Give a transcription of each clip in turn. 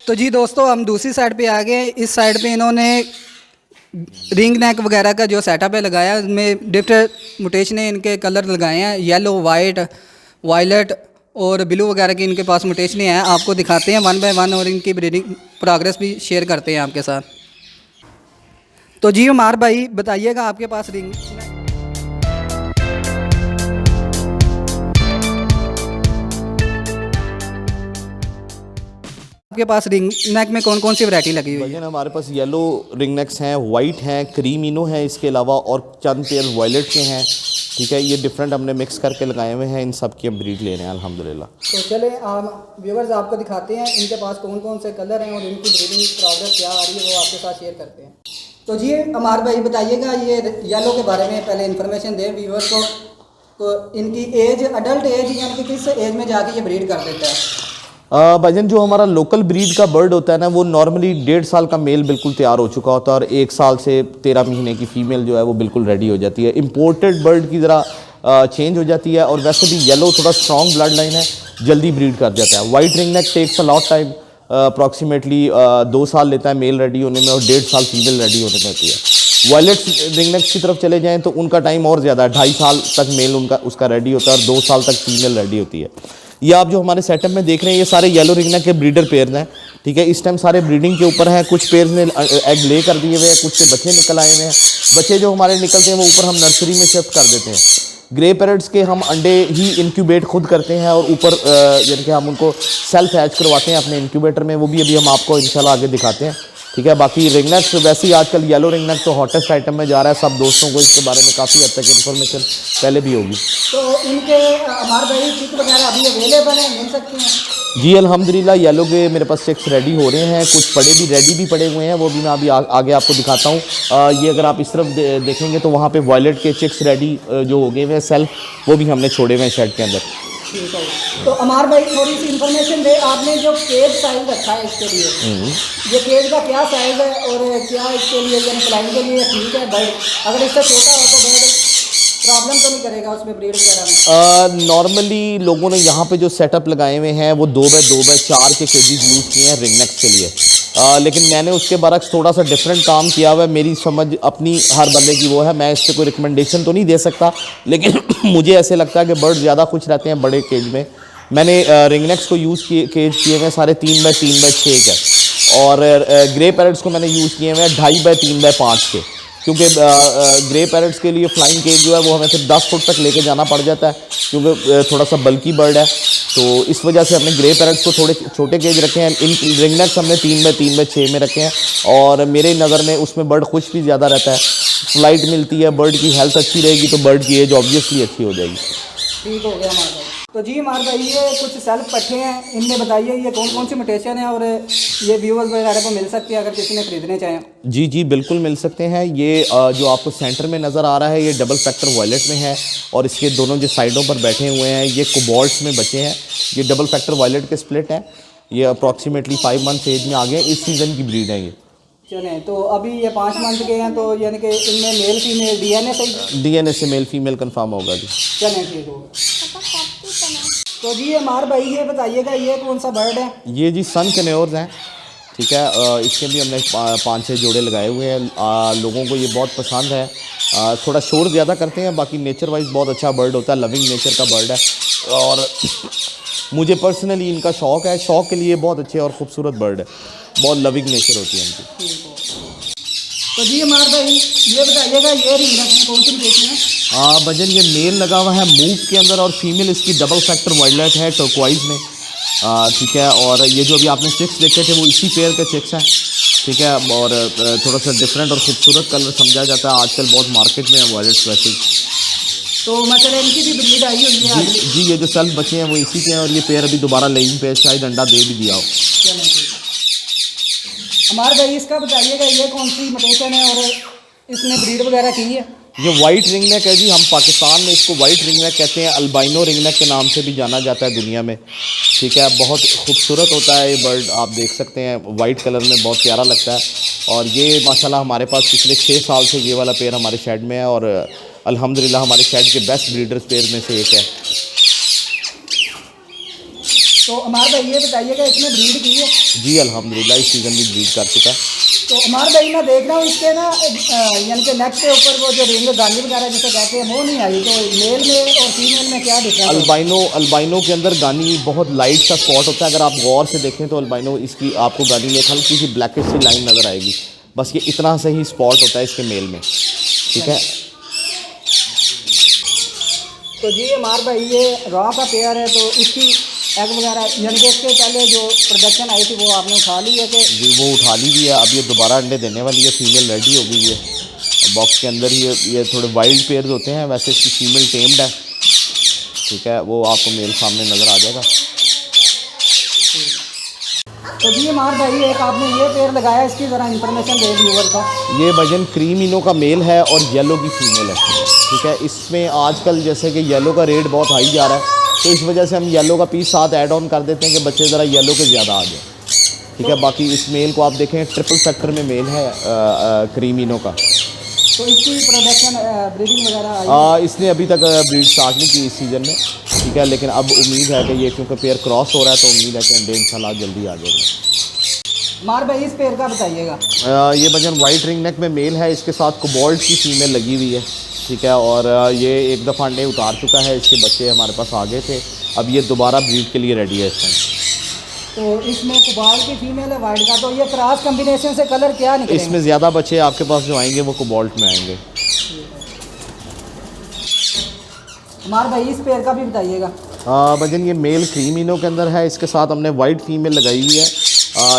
तो जी दोस्तों हम दूसरी साइड पे आ गए। इस साइड पे इन्होंने रिंग नेक वगैरह का जो सेटअप है लगाया, उसमें डिफरेंट मुटेशन इनके कलर लगाए हैं, येलो, वाइट, वायलेट और ब्लू वगैरह की इनके पास मुटेशन हैं। आपको दिखाते हैं वन बाय वन और इनकी ब्रीडिंग प्रोग्रेस भी शेयर करते हैं आपके साथ। तो जी उमार भाई बताइएगा, आपके पास रिंग नेक में कौन कौन सी वैरायटी लगी हुई है? भजन हमारे पास येलो रिंग नेक्स हैं, वाइट हैं, क्रीमिनो हैं, इसके अलावा और चंद पेयर वायलेट के हैं। ठीक है, ये डिफरेंट हमने मिक्स करके लगाए हुए हैं। इन सब की हम ब्रीड ले रहे हैं अल्हम्दुलिल्लाह। तो चले व्यूवर्स आपको दिखाते हैं इनके पास कौन कौन से कलर हैं और इनकी ब्रीडिंग प्रोग्रेस क्या आ रही है, वो आपके साथ शेयर करते हैं। तो जी अमार भाई बताइएगा, ये येलो के बारे में पहले इन्फॉर्मेशन दें व्यूवर्स को। तो इनकी एज अडल्ट एज यानी कि किस एज में जाके ये ब्रीड कर देता है? भजन जो हमारा लोकल ब्रीड का बर्ड होता है ना, वो नॉर्मली 1.5 साल का मेल बिल्कुल तैयार हो चुका होता है और 1 साल से 13 महीने की फ़ीमेल जो है वो बिल्कुल रेडी हो जाती है। इम्पोर्टेड बर्ड की ज़रा चेंज हो जाती है। और वैसे भी येलो थोड़ा स्ट्रॉन्ग ब्लड लाइन है, जल्दी ब्रीड कर जाता है। White ring neck takes a lot time, approximately 2 साल लेता है मेल रेडी होने में और 1.5 साल फीमेल रेडी होने में होती है। वायलेट रिंग नेक्स की तरफ चले जाएँ तो उनका टाइम और ज़्यादा है, 2.5 साल तक मेल उसका रेडी होता है और 2 साल तक फीमेल रेडी होती है। ये आप जो हमारे सेटअप में देख रहे हैं, ये सारे येलो रिंग नेक के ब्रीडर पेयर्स हैं। ठीक है, इस टाइम सारे ब्रीडिंग के ऊपर हैं। कुछ पेयर्स ने एग ले कर दिए हुए हैं, कुछ से बच्चे निकल आए हुए हैं। बच्चे जो हमारे निकलते हैं वो ऊपर हम नर्सरी में शिफ्ट कर देते हैं। ग्रे पैरेट्स के हम अंडे ही इंक्यूबेट खुद करते हैं और ऊपर यानी कि हम उनको सेल्फ हैच करवाते हैं अपने इंक्यूबेटर में। वो भी अभी हम आपको इंशाल्लाह आगे दिखाते हैं। ठीक है, बाकी रिंग नेक्स वैसे ही आजकल येलो रिंग नेक तो हॉटेस्ट आइटम में जा रहा है। सब दोस्तों को इसके बारे में काफ़ी हद तक इन्फॉर्मेशन पहले भी होगी। तो इनके हमारे भाई चिक वगैरह अभी अवेलेबल हैं, मिल सकती हैं? जी अल्हम्दुलिल्लाह, येलो के मेरे पास चिक्स रेडी हो रहे हैं। कुछ पड़े भी रेडी भी पड़े हुए हैं, वो भी मैं अभी आगे आपको दिखाता हूँ। ये अगर आप इस तरफ देखेंगे तो वहाँ पे वायलेट के चिक्स रेडी जो हो गए हुए हैं सेल्फ, वो भी हमने छोड़े हुए हैं शेड के अंदर। ठीक है। तो अमार भाई थोड़ी सी इन्फॉर्मेशन दे, आपने जो केज साइज रखा है इसके लिए, ये केज का क्या साइज है और क्या इसके लिए यानी फ्लाइंग के लिए ठीक है बर्ड? अगर इससे छोटा हो तो बर्ड प्रॉब्लम तो नहीं करेगा उसमें ब्रीड वगैरह में? नॉर्मली लोगों ने यहाँ पे जो सेटअप लगाए हुए हैं वो 2x2x4 के केजीज यूज़ किए हैं रिंग नेक्स के लिए। लेकिन मैंने उसके बरक्स थोड़ा सा डिफरेंट काम किया हुआ है। मेरी समझ अपनी हर बंदे की वो है, मैं इस पर कोई रिकमेंडेशन तो नहीं दे सकता, लेकिन मुझे ऐसे लगता है कि बर्ड ज़्यादा खुश रहते हैं बड़े केज में। मैंने रिंग नेक्स को यूज़ किए केज किए हुए सारे 3x3x6 के, और ग्रे पैरेट्स को मैंने यूज़ किए हुए 2.5x3x5 के, क्योंकि ग्रे पैरेट्स के लिए फ्लाइंग केज जो है वो हमें सिर्फ 10 फुट तक लेके जाना पड़ जाता है, क्योंकि थोड़ा सा बल्की बर्ड है। तो इस वजह से हमने ग्रे पैरेट्स को थोड़े छोटे केज रखे हैं। इन रिंग नेक्स हमने 3x3x6 में रखे हैं, और मेरे नज़र में उसमें बर्ड खुश भी ज़्यादा रहता है, फ्लाइट मिलती है, बर्ड की हेल्थ अच्छी रहेगी तो बर्ड की एज ऑब्वियसली अच्छी हो जाएगी। ठीक हो गया हमारा भाई। तो जी हमारे भाई ये कुछ सेल्फ पट्टे हैं, इनमें बताइए ये कौन कौन सी म्यूटेशन है और ये व्यूअर्स वगैरह को मिल सकती है अगर किसी ने खरीदने चाहें? जी जी बिल्कुल मिल सकते हैं। ये जो आपको सेंटर में नज़र आ रहा है ये डबल फैक्टर वायलेट में है, और इसके दोनों जो साइडों पर बैठे हुए हैं ये कोबाल्ट्स में बचे हैं। ये डबल फैक्टर वायलेट के स्प्लिट हैं। ये अप्रॉक्सीमेटली 5 मंथ एज में आ गए, इस सीज़न की ब्रीड है ये। चलें, तो अभी ये 5 मंथ के हैं, तो यानी कि इनमें मेल फीमेल डीएनए से मेल फीमेल कंफर्म होगा जी। चलें, ठीक होगा। तो जी हमारे भाई ये बताइएगा ये कौन सा बर्ड है? ये जी सन कन्योर्स हैं। ठीक है, इसके भी हमने 5-6 जोड़े लगाए हुए हैं। लोगों को ये बहुत पसंद है। थोड़ा शोर ज़्यादा करते हैं, बाकी नेचर वाइज बहुत अच्छा बर्ड होता है, लविंग नेचर का बर्ड है, और मुझे पर्सनली इनका शौक़ है। शौक़ के लिए बहुत अच्छे और ख़ूबसूरत बर्ड है, बहुत लविंग नेचर होती है इनकी। तो जी हमारे भाई ये बताइएगा ये रिंग नेक में कौन सी म्यूटेशन है? भजन ये मेल लगा हुआ है मूव के अंदर, और फीमेल इसकी डबल फैक्टर वायलेट है टर्कोइज में। ठीक है, और ये जो अभी आपने चिक्स देखे थे वो इसी पेयर के चिक्स हैं। ठीक है, और थोड़ा सा डिफरेंट और खूबसूरत कलर समझा जाता है, आजकल बहुत मार्केट में है वायलेट्स वैसे। तो मतलब इनकी भी ब्रीड आई हुई है? जी ये जो सेल्फ बचे हैं वो इसी के हैं, और ये पेयर अभी दोबारा लेइंग पे शायद अंडा दे भी दिया हो। हमारे भाई इसका बताइएगा ये कौन सी म्यूटेशन है और इसने ब्रीड वगैरह की है? ये वाइट रिंग नेक है जी, हम पाकिस्तान में इसको वाइट रिंग नेक कहते हैं, अल्बाइनो रिंग नेक के नाम से भी जाना जाता है दुनिया में। ठीक है, बहुत खूबसूरत होता है ये बर्ड, आप देख सकते हैं वाइट कलर में बहुत प्यारा लगता है। और ये माशाल्लाह हमारे पास पिछले 6 साल से ये वाला पेयर हमारे शेड में है, और अल्हम्दुलिल्लाह हमारे शेड के बेस्ट ब्रीडर्स पेयर में से एक है। तो अमार भाई ये बताइएगा इसने ब्रीड की है? जी अल्हम्दुलिल्लाह इस सीज़न भी ब्रीड कर चुका है। तो अमार भाई मैं देख रहा हूँ इसके ना यानी कि नेक के ऊपर वो जो रिंग गाली वगैरह जिसे कहते हैं वो नहीं आई, तो मेल में और फीमेल में क्या डिफरेंस है? अल्बाइनो के अंदर गानी बहुत लाइट सा स्पॉट होता है। अगर आप गौर से देखें तो अल्बाइनो इसकी आपको गानी में एक हल्की सी ब्लैकिश सी लाइन नज़र आएगी, बस ये इतना सा ही स्पॉट होता है इसके मेल में, ठीक है। तो जी अमार भाई ये रॉ का पेयर है, तो इसकी एग वगैरह यानी कि इसके पहले जो प्रोडक्शन आई थी वो आपने उठा ली है कि? जी वो उठा ली भी है, अब ये दोबारा अंडे देने वाली है, फीमेल रेडी हो गई है। बॉक्स के अंदर ये थोड़े वाइल्ड पेयर्स होते हैं, वैसे इसकी फीमेल टेम्ड है, ठीक है। वो आपको मेल सामने नज़र आ जाएगा। तो जी अमार भाई एक आपने ये पेयर लगाया, इसकी ज़रा इन्फॉर्मेशन दे व्यूअर को। ये वजन क्रीम इनो का मेल है और येलो की फीमेल है, ठीक है। इसमें आजकल जैसे कि येलो का रेट बहुत हाई जा रहा है, तो इस वजह से हम येलो का पीस साथ ऐड ऑन कर देते हैं कि बच्चे ज़रा येलो के ज़्यादा आ जाए, ठीक है। बाकी इस मेल को आप देखें ट्रिपल फैक्टर में मेल है क्रीम इनो का। तो इसकी प्रोडक्शन ब्रीडिंग वगैरह आई? इसने अभी तक ब्रीड स्टार्ट नहीं की इस सीज़न में, ठीक है, लेकिन अब उम्मीद है कि ये क्योंकि पेयर क्रॉस हो रहा है तो उम्मीद है कि अंडे इंशाल्लाह जल्दी आ जाएगा। अमार भाई इस पेयर का बताइएगा। ये वजन वाइट रिंग नेक में मेल है, इसके साथ कोबाल्ट की फीमेल लगी हुई है, ठीक है। और ये एक दफ़ा अंडे उतार चुका है, इसके बच्चे हमारे पास आ गए थे, अब ये दोबारा ब्रीड के लिए रेडी है इस टाइम। तो इसमें कोबाल्ट की फीमेल है वाइट का, तो ये क्रॉस कॉम्बिनेशन से कलर क्या निकलेंगे? इसमें ज़्यादा बच्चे आपके पास जो आएंगे वो कोबाल्ट में आएंगे। अमार भाई इस पेयर का भी बताइएगा। वजन ये मेल क्रीम इनो के अंदर है, इसके साथ हमने वाइट फीमेल लगाई हुई है।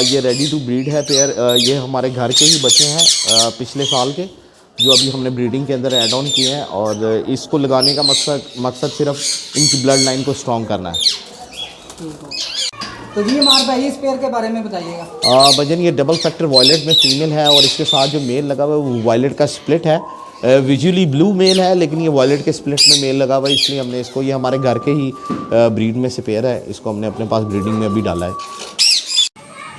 ये रेडी टू ब्रीड है पेयर। ये हमारे घर के ही बच्चे हैं पिछले साल के, जो अभी हमने ब्रीडिंग के अंदर ऐड ऑन किए हैं, और इसको लगाने का मकसद सिर्फ इनकी ब्लड लाइन को स्ट्रॉन्ग करना है। तो जी अमार भाई इस पेयर के बारे में बताइएगा। वजन ये डबल फैक्टर वॉयलेट में फ़ीमेल है, और इसके साथ जो मेल लगा हुआ है वो वॉयलेट का स्प्लिट है। विजुअली ब्लू मेल है, लेकिन ये वॉयलेट के स्प्लिट में मेल लगा हुआ है, इसलिए हमने इसको, ये हमारे घर के ही ब्रीड में से पेयर है, इसको हमने अपने पास ब्रीडिंग में अभी डाला है।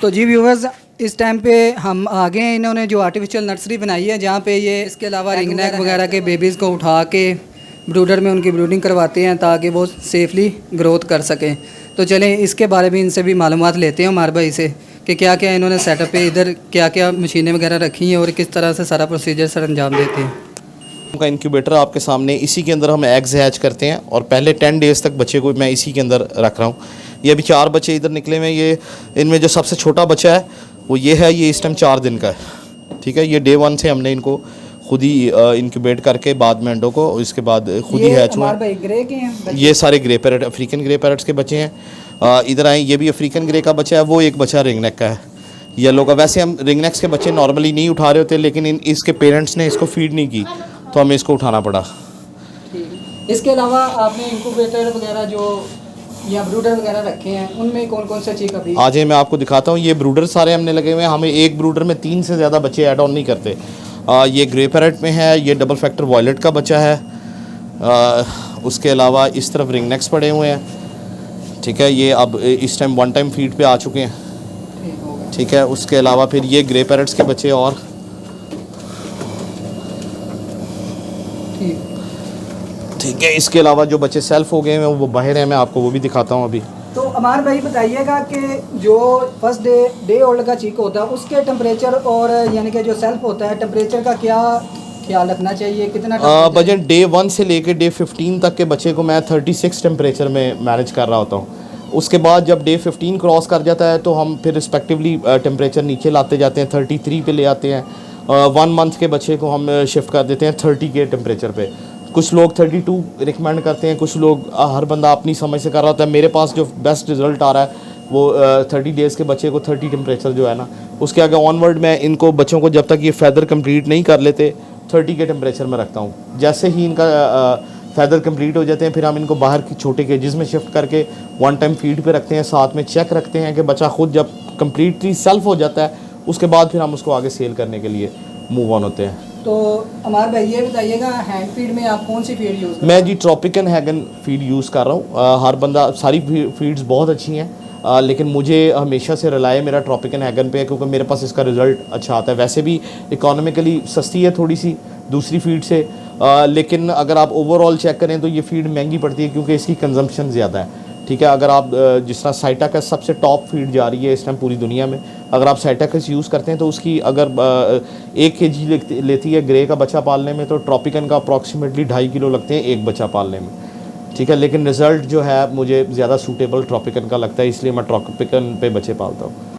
तो जी व्यूवर्स इस टाइम पे हम आगे हैं, इन्होंने जो आर्टिफिशियल नर्सरी बनाई है जहाँ पे ये इसके अलावा रिंग नेक वगैरह के बेबीज़ को उठा के ब्रूडर में उनकी ब्रूडिंग करवाते हैं ताकि वो सेफली ग्रोथ कर सकें। तो चलें इसके बारे में इनसे भी मालूमात लेते हैं हमारे भाई से कि क्या क्या इन्होंने सेटअप पे इधर क्या क्या मशीनें वगैरह रखी हैं और किस तरह से सारा प्रोसीजर सर अंजाम देते हैं। का इंक्यूबेटर आपके सामने, इसी के अंदर हम एग्स हैच करते हैं, और पहले 10 डेज़ तक बच्चे को मैं इसी के अंदर रख रहा हूँ। ये अभी 4 बच्चे इधर निकले हुए हैं। ये इनमें जो सबसे छोटा बच्चा है वो ये है, ये इस टाइम 4 दिन का है, ठीक है। ये डे 1 से हमने इनको खुद ही इंक्यूबेट करके बाद में अंडों को, इसके बाद खुद ही हैच हुआ। ग्रे के हैं ये सारे grey parrot, African grey parrots के बच्चे हैं। इधर आए, ये भी अफ्रीकन ग्रे का बच्चा है, वो एक बच्चा रिंग नेक का है येलो का। वैसे हम रिंग नेक्स के बच्चे नॉर्मली नहीं उठा रहे होते, लेकिन इसके पेरेंट्स ने इसको फीड नहीं की तो हमें इसको उठाना पड़ा। इसके अलावा आपने इंक्यूबेटर वगैरह जो या ब्रूडर वगैरह रखे हैं, उनमें कौन कौन से चीज़ अभी? आज मैं आपको दिखाता हूँ। ये ब्रूडर सारे हमने लगे हुए हैं, हमें एक ब्रूडर में 3 से ज़्यादा बच्चे ऐड ऑन नहीं करते। ये ग्रे पैरट में है, ये डबल फैक्टर वॉयलेट का बच्चा है। उसके अलावा इस तरफ रिंग नेक्स पड़े हुए हैं, ठीक है। ये अब इस टाइम 1 टाइम फीड पे आ चुके हैं, ठीक है। उसके अलावा फिर ये ग्रे पैरट्स के बच्चे, और ठीक है। इसके अलावा जो बच्चे सेल्फ हो गए हैं वो बाहर हैं, मैं आपको वो भी दिखाता हूँ अभी। तो अमार भाई बताइएगा कि जो फर्स्ट डे ओल्ड का चीक होता है उसके टेम्परेचर और यानी कि जो सेल्फ होता है टेम्परेचर का क्या ख्याल रखना चाहिए, कितना? बजट डे 1 से लेकर डे 15 तक के बच्चे को मैं 36 टेम्परेचर में मैनेज कर रहा होता हूँ। उसके बाद जब डे 15 क्रॉस कर जाता है तो हम फिर रिस्पेक्टिवली टेम्परेचर नीचे लाते जाते हैं, 33 पे ले आते हैं। 1 मंथ के बच्चे को हम शिफ्ट कर देते हैं 30 के टेम्परेचर पे। कुछ लोग 32 रिकमेंड करते हैं, कुछ लोग, हर बंदा अपनी समझ से कर रहा होता है। मेरे पास जो बेस्ट रिज़ल्ट आ रहा है वो 30 डेज़ के बच्चे को 30 टेम्परेचर जो है ना, उसके आगे ऑनवर्ड मैं इनको बच्चों को जब तक ये फैदर कंप्लीट नहीं कर लेते 30 के टेम्परेचर में रखता हूँ। जैसे ही इनका फैदर कंप्लीट हो जाते हैं फिर हम इनको बाहर की छोटे केजेस में शिफ्ट करके 1 टाइम फीड पे रखते हैं, साथ में चेक रखते हैं कि बच्चा खुद जब कम्प्लीटली सेल्फ हो जाता है उसके बाद फिर हम उसको आगे सेल करने के लिए मूव ऑन होते हैं। तो हमारे भाई ये बताइएगा हैंड फीड में आप कौन सी फीड यूज़ करते हैं? मैं जी ट्रॉपिकन हैगन फीड यूज़ कर रहा हूँ। हर बंदा, सारी फीड्स बहुत अच्छी हैं, लेकिन मुझे हमेशा से रिलाय मेरा ट्रॉपिकन हैगन पे है क्योंकि मेरे पास इसका रिज़ल्ट अच्छा आता है। वैसे भी इकोनॉमिकली सस्ती है थोड़ी सी दूसरी फीड से, लेकिन अगर आप ओवरऑल चेक करें तो ये फीड महंगी पड़ती है क्योंकि इसकी कंजम्पशन ज़्यादा है, ठीक है। अगर आप जिस तरह साइटाकस सबसे टॉप फीड जा रही है इस टाइम पूरी दुनिया में, अगर आप साइटाकस यूज़ करते हैं तो उसकी अगर 1 kg लेती है ग्रे का बच्चा पालने में, तो ट्रॉपिकन का अप्रॉक्सीमेटली 2.5 किलो लगते हैं एक बच्चा पालने में, ठीक है। लेकिन रिज़ल्ट जो है मुझे ज़्यादा सूटेबल ट्रॉपिकन का लगता है, इसलिए मैं ट्रॉपिकन पे बच्चे पालता हूँ।